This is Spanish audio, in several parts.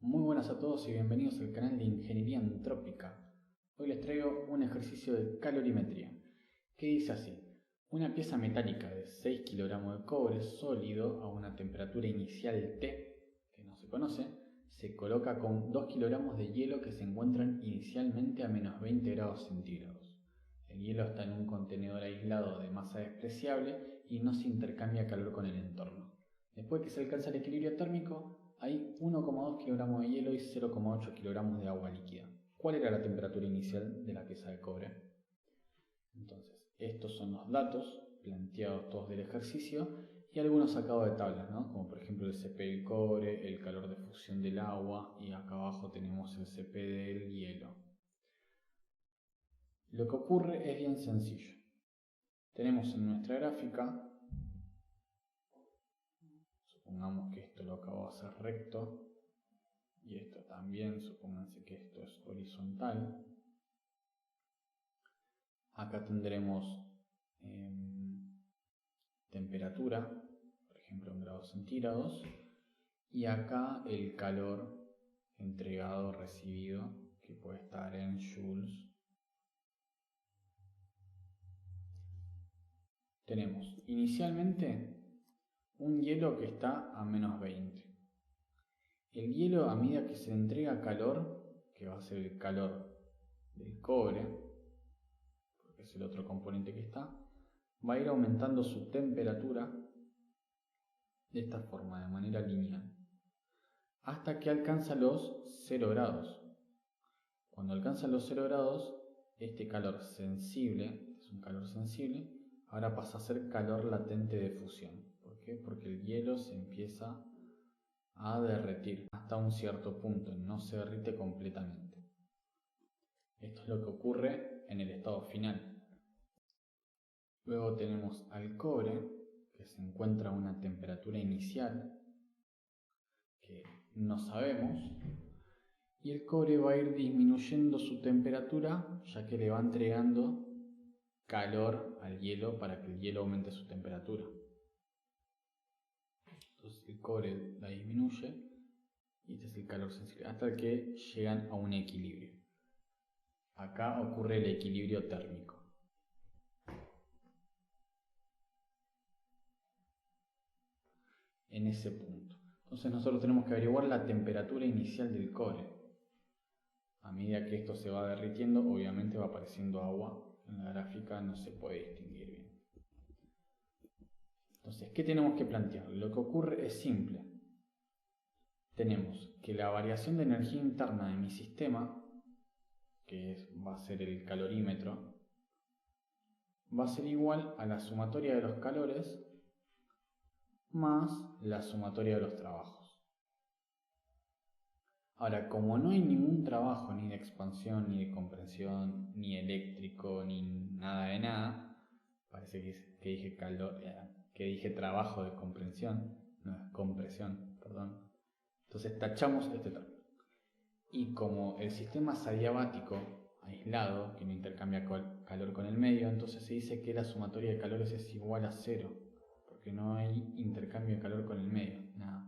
Muy buenas a todos y bienvenidos al canal de Ingeniería Antrópica. Hoy les traigo un ejercicio de calorimetría que dice así: una pieza metálica de 6 kg de cobre sólido a una temperatura inicial T, que no se conoce, se coloca con 2 kg de hielo que se encuentran inicialmente a menos 20 grados centígrados. El hielo está en un contenedor aislado de masa despreciable y no se intercambia calor con el entorno. Después que se alcanza el equilibrio térmico, hay 1,2 kg de hielo y 0,8 kg de agua líquida. ¿Cuál era la temperatura inicial de la pieza de cobre? Entonces, estos son los datos planteados todos del ejercicio y algunos sacados de tablas, ¿no? Como por ejemplo el CP del cobre, el calor de fusión del agua y acá abajo tenemos el CP del hielo. Lo que ocurre es bien sencillo. Tenemos en nuestra gráfica, supongamos que esto lo acabo de hacer recto, y esto también, supónganse que esto es horizontal. Acá tendremos temperatura, por ejemplo en grados centígrados, y acá el calor entregado, recibido, que puede estar en joules. Tenemos inicialmente un hielo que está a menos 20. El hielo, a medida que se entrega calor, que va a ser el calor del cobre, porque es el otro componente que está, va a ir aumentando su temperatura de esta forma, de manera lineal, hasta que alcanza los 0 grados. Cuando alcanza los 0 grados, este calor sensible, es un calor sensible, ahora pasa a ser calor latente de fusión. ¿Por qué? Porque el hielo se empieza a derretir hasta un cierto punto, no se derrite completamente. Esto es lo que ocurre en el estado final. Luego tenemos al cobre, que se encuentra a una temperatura inicial que no sabemos, y el cobre va a ir disminuyendo su temperatura ya que le va entregando calor al hielo para que el hielo aumente su temperatura. Entonces el cobre la disminuye y este es el calor sensible hasta que llegan a un equilibrio. Acá ocurre el equilibrio térmico. En ese punto. Entonces nosotros tenemos que averiguar la temperatura inicial del cobre. A medida que esto se va derritiendo, obviamente va apareciendo agua. En la gráfica no se puede distinguir bien. Entonces, ¿qué tenemos que plantear? Lo que ocurre es simple. Tenemos que la variación de energía interna de mi sistema, que va a ser el calorímetro, va a ser igual a la sumatoria de los calores más la sumatoria de los trabajos. Ahora, como no hay ningún trabajo ni de expansión, ni de compresión, ni eléctrico, ni nada de nada, parece que dije calor, que dije trabajo de compresión, no es compresión, perdón. Entonces tachamos este término. Y como el sistema es adiabático, aislado, que no intercambia calor con el medio, entonces se dice que la sumatoria de calores es igual a 0, porque no hay intercambio de calor con el medio, nada.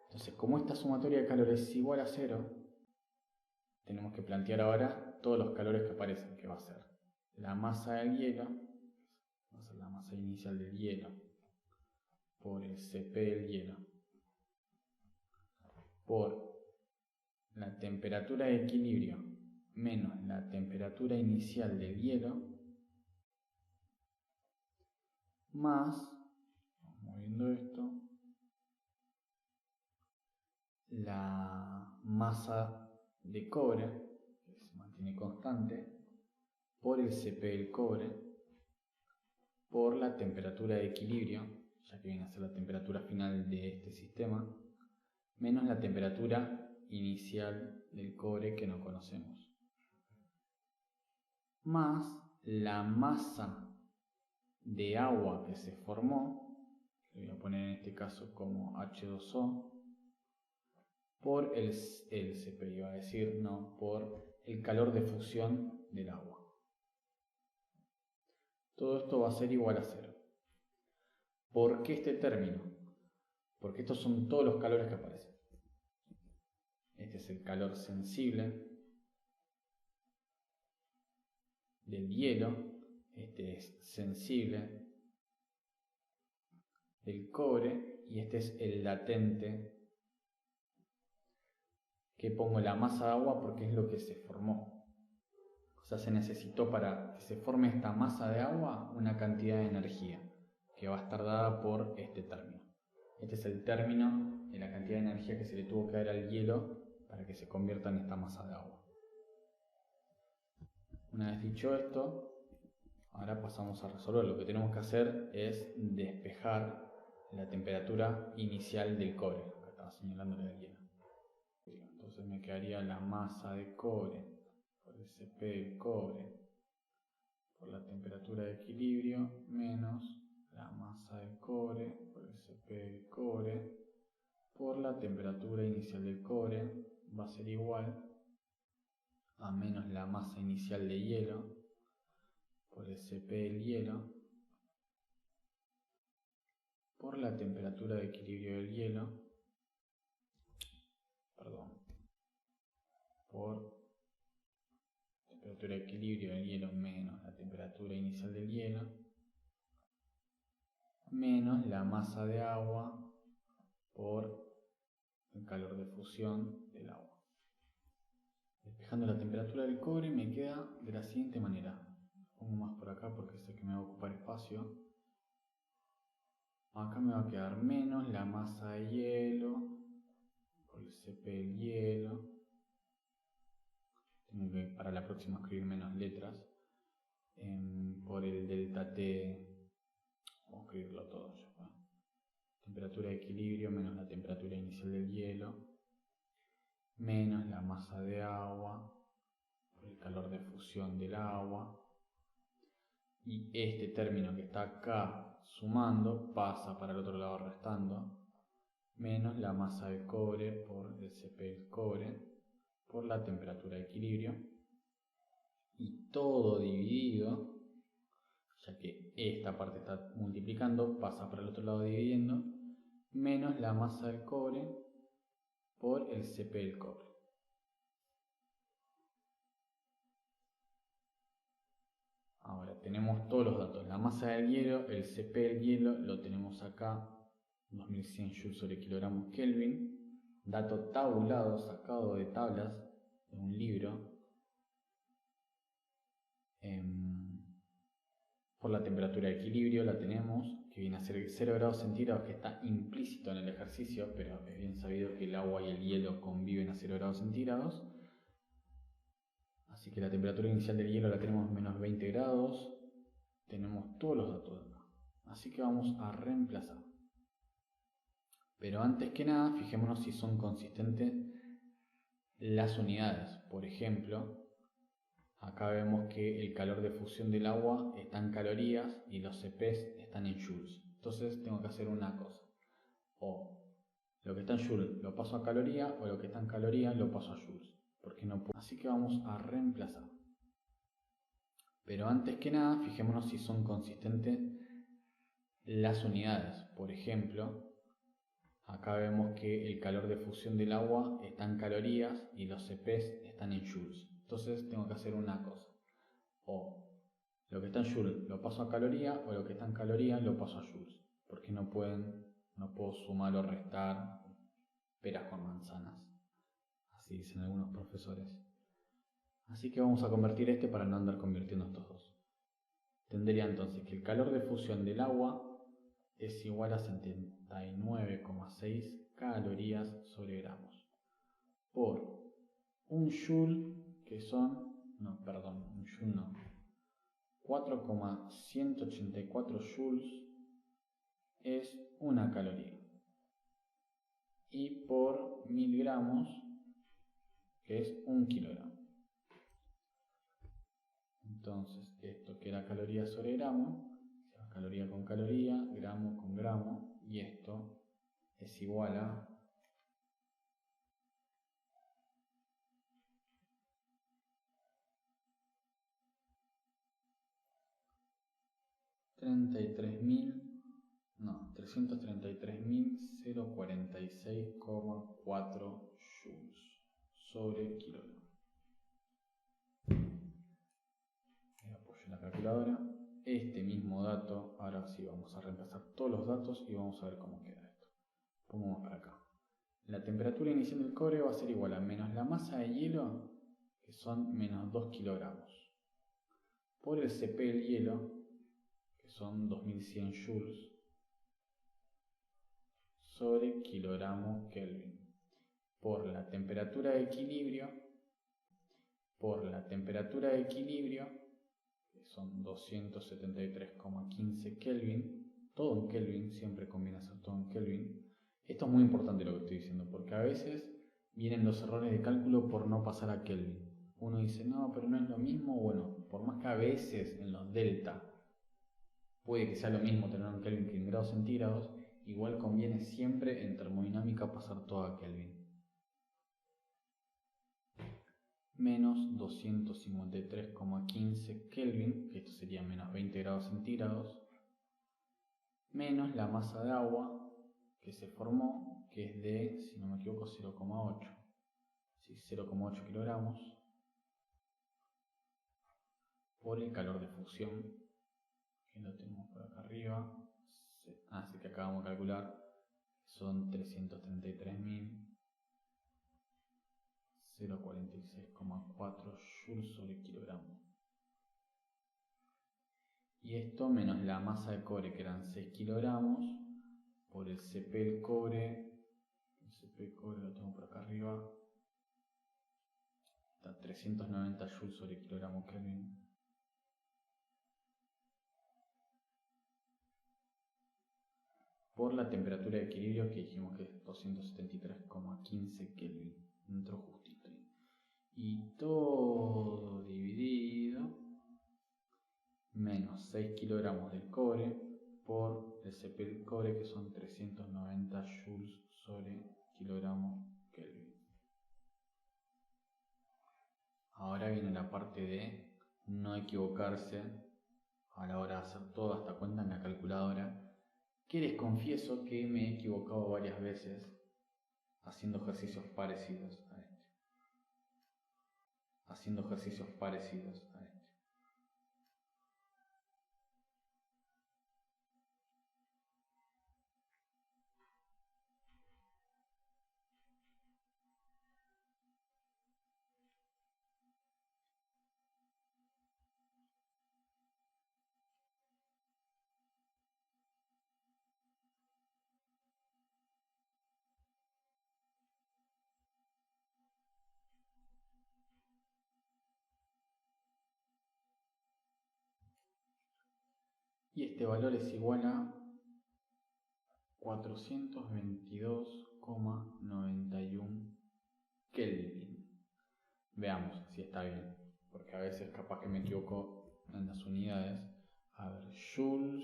Entonces, como esta sumatoria de calores es igual a 0, tenemos que plantear ahora todos los calores que aparecen, que va a ser la masa del hielo, va a ser la masa inicial del hielo, por el Cp del hielo, por la temperatura de equilibrio menos la temperatura inicial del hielo, más, vamos moviendo esto, la masa de cobre, que se mantiene constante, por el Cp del cobre, por la temperatura de equilibrio, ya que viene a ser la temperatura final de este sistema, menos la temperatura inicial del cobre que no conocemos, más la masa de agua que se formó, que voy a poner en este caso como H2O, por el Cp, iba a decir, no, por el calor de fusión del agua. Todo esto va a ser igual a 0. ¿Por qué este término? Porque estos son todos los calores que aparecen. Este es el calor sensible del hielo, este es sensible del cobre y este es el latente, que pongo la masa de agua porque es lo que se formó. O sea, se necesitó para que se forme esta masa de agua una cantidad de energía que va a estar dada por este término. Este es el término de la cantidad de energía que se le tuvo que dar al hielo para que se convierta en esta masa de agua. Una vez dicho esto, ahora pasamos a resolver. Lo que tenemos que hacer es despejar la temperatura inicial del cobre. Acá estaba señalando la del hielo. Entonces me quedaría la masa de cobre por el Cp del cobre por la temperatura de equilibrio menos la masa del cobre por el Cp del cobre por la temperatura inicial del cobre va a ser igual a menos la masa inicial de hielo por el Cp del hielo por la temperatura de equilibrio del hielo, por temperatura de equilibrio del hielo menos la temperatura inicial del hielo, menos la masa de agua por el calor de fusión del agua. Despejando la temperatura del cobre me queda de la siguiente manera. Pongo más por acá porque sé que me va a ocupar espacio. Acá me va a quedar menos la masa de hielo por el Cp del hielo. Tengo que para la próxima escribir menos letras. Por el delta T, vamos a escribirlo todo ya. Temperatura de equilibrio menos la temperatura inicial del hielo, menos la masa de agua por el calor de fusión del agua. Y este término que está acá sumando pasa para el otro lado restando, menos la masa de cobre por el Cp del cobre por la temperatura de equilibrio, y todo dividido, ya que esta parte está multiplicando, pasa para el otro lado dividiendo, menos la masa del cobre por el Cp del cobre. Ahora tenemos todos los datos, la masa del hielo, el Cp del hielo lo tenemos acá, 2100 joules sobre kilogramos Kelvin, dato tabulado, sacado de tablas de un libro. Por la temperatura de equilibrio la tenemos, que viene a ser 0 grados centígrados, que está implícito en el ejercicio, pero es bien sabido que el agua y el hielo conviven a 0 grados centígrados. Así que la temperatura inicial del hielo la tenemos menos 20 grados. Tenemos todos los datos de acá. Así que vamos a reemplazar. Pero antes que nada, fijémonos si son consistentes las unidades. Por ejemplo, acá vemos que el calor de fusión del agua está en calorías y los Cp's están en joules. Entonces tengo que hacer una cosa. O lo que está en joules lo paso a caloría, o lo que está en caloría lo paso a joules. Porque no puedo. Así que vamos a reemplazar. Pero antes que nada, fijémonos si son consistentes las unidades. Por ejemplo, acá vemos que el calor de fusión del agua está en calorías y los Cp's están en joules. Entonces tengo que hacer una cosa. O lo que está en joules lo paso a caloría, o lo que está en caloría lo paso a joules. Porque no puedo sumar o restar peras con manzanas. Así dicen algunos profesores. Así que vamos a convertir este para no andar convirtiendo estos dos. Tendría entonces que el calor de fusión del agua es igual a 79,6 calorías sobre gramos por un joule, que son, un joule no, 4,184 joules es una caloría, y por 1000 gramos, que es un kilogramo. Entonces esto que era caloría sobre gramo, se va caloría con caloría, gramo con gramo, y esto es igual a 333.046,4 joules sobre kilogramo. Le apoyo en la calculadora. Este mismo dato, ahora sí vamos a reemplazar todos los datos y vamos a ver cómo queda esto. Pongamos para acá. La temperatura inicial del cobre va a ser igual a menos la masa de hielo, que son menos 2 kilogramos, por el Cp del hielo, que son 2100 joules, sobre kilogramo Kelvin, por la temperatura de equilibrio, que son 273,15 Kelvin, todo en Kelvin, siempre conviene hacer todo en Kelvin. Esto es muy importante lo que estoy diciendo, porque a veces vienen los errores de cálculo por no pasar a Kelvin. Uno dice, no, pero no es lo mismo. Bueno, por más que a veces en los delta puede que sea lo mismo tener un Kelvin que en grados centígrados, igual conviene siempre en termodinámica pasar todo a Kelvin. Menos 253,15 Kelvin, que esto sería menos 20 grados centígrados, menos la masa de agua que se formó, que es de, si no me equivoco, 0,8. Sí, 0,8 kilogramos, por el calor de fusión, que lo tenemos por acá arriba. Así que acabamos de calcular, son 333.046,4 joules sobre kilogramo. Y esto menos la masa de cobre, que eran 6 kilogramos, por el Cp del cobre. El Cp del cobre lo tengo por acá arriba. Está 390 joules sobre kilogramo Kelvin. Por la temperatura de equilibrio, que dijimos que es 273,15 Kelvin. Entró justito ahí. Y todo dividido menos 6 kilogramos del cobre por el Cp del cobre, que son 390 joules sobre kilogramo Kelvin. Ahora viene la parte de no equivocarse a la hora de hacer todo, hasta cuenta en la calculadora, que les confieso que me he equivocado varias veces haciendo ejercicios parecidos a este. Y este valor es igual a 422,91 Kelvin. Veamos si está bien, porque a veces capaz que me equivoco en las unidades. A ver, joules,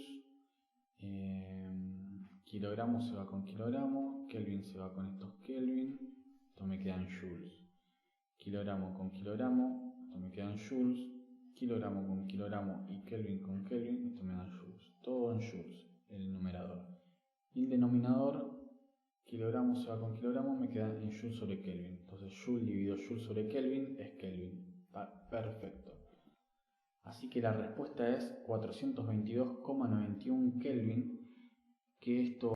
kilogramo se va con kilogramo, Kelvin se va con estos Kelvin, esto me queda en joules. Kilogramo con kilogramo, esto me queda en joules. Kilogramo con kilogramo y Kelvin con Kelvin, esto me da joules. Todo en joules, el numerador. Y el denominador, kilogramo se va con kilogramo, me queda en joules sobre Kelvin. Entonces joule dividido joule sobre Kelvin es Kelvin. Está perfecto. Así que la respuesta es 422,91 Kelvin, que esto